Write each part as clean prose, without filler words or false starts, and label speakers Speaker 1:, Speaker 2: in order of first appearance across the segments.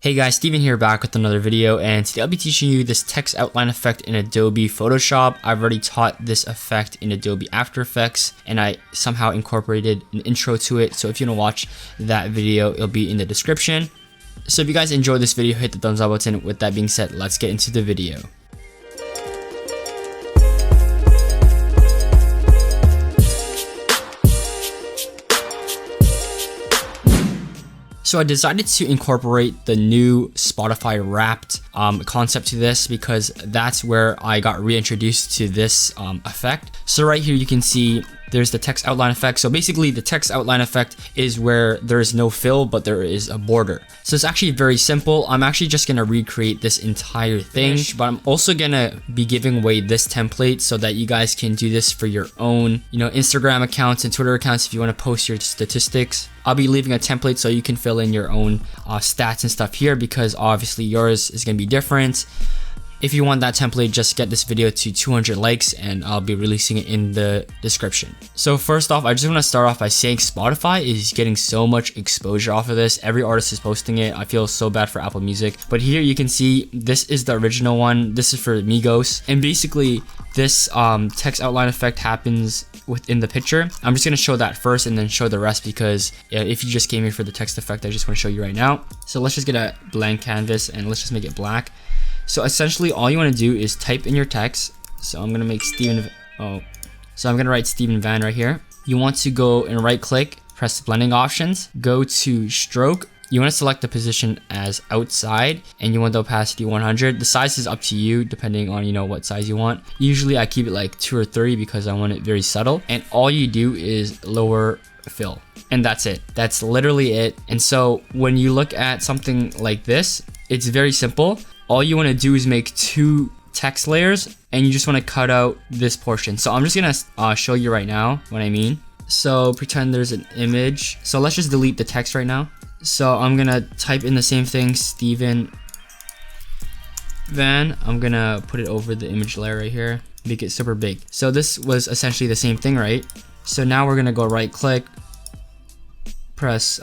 Speaker 1: Hey guys, Steven here back with another video, and today I'll be teaching you this text outline effect in Adobe Photoshop. I've already taught this effect in Adobe After Effects, and I somehow incorporated an intro to it. So if you want to watch that video, it'll be in the description. So if you guys enjoyed this video, hit the thumbs up button. With that being said, let's get into the video. So I decided to incorporate the new Spotify Wrapped concept to this because that's where I got reintroduced to this effect. So right here you can see there's the text outline effect. So basically the text outline effect is where there is no fill but there is a border. So it's actually very simple. I'm actually just gonna recreate this entire thing, but I'm also gonna be giving away this template so that you guys can do this for your own, Instagram accounts and Twitter accounts if you want to post your statistics. I'll be leaving a template so you can fill in your own stats and stuff here because obviously yours is going to be different. If you want that template, just get this video to 200 likes and I'll be releasing it in the description. So first off, I just want to start off by saying Spotify is getting so much exposure off of this. Every artist is posting it. I feel so bad for Apple Music. But here you can see this is the original one. This is for Migos. And basically this text outline effect happens within the picture. I'm just going to show that first and then show the rest because if you just came here for the text effect, I just want to show you right now. So let's just get a blank canvas and let's just make it black. So essentially all you want to do is type in your text. So I'm going to make so I'm going to write Steven Van right here. You want to go and right click, press blending options, go to stroke. You want to select the position as outside and you want the opacity 100. The size is up to you depending on what size you want. Usually I keep it like 2 or 3 because I want it very subtle. And all you do is lower fill. And that's it. That's literally it. And so when you look at something like this, it's very simple. All you want to do is make 2 text layers and you just want to cut out this portion. So I'm just gonna show you right now what I mean. So pretend there's an image. So let's just delete the text right now. So I'm gonna type in the same thing, Steven Van. I'm gonna put it over the image layer right here, make it super big. So this was essentially the same thing, right? So now we're gonna go right click, press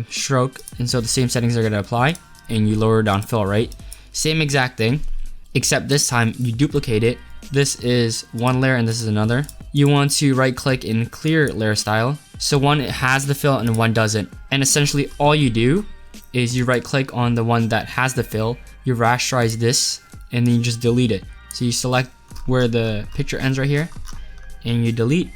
Speaker 1: stroke, and so the same settings are gonna apply and you lower down fill, right? Same exact thing, except this time you duplicate it. This is one layer and this is another. You want to right click in clear layer style. So one has the fill and one doesn't. And essentially all you do is you right click on the one that has the fill, you rasterize this, and then you just delete it. So you select where the picture ends right here and you delete,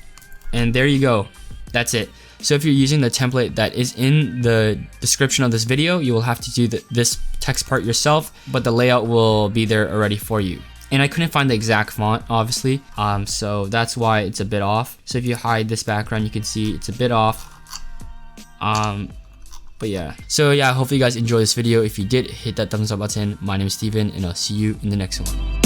Speaker 1: and there you go. That's it. So if you're using the template that is in the description of this video, you will have to do this text part yourself, but the layout will be there already for you. And I couldn't find the exact font, obviously, so that's why it's a bit off. So if you hide this background, you can see it's a bit off. But yeah. So yeah, hopefully you guys enjoyed this video. If you did, hit that thumbs up button. My name is Steven, and I'll see you in the next one.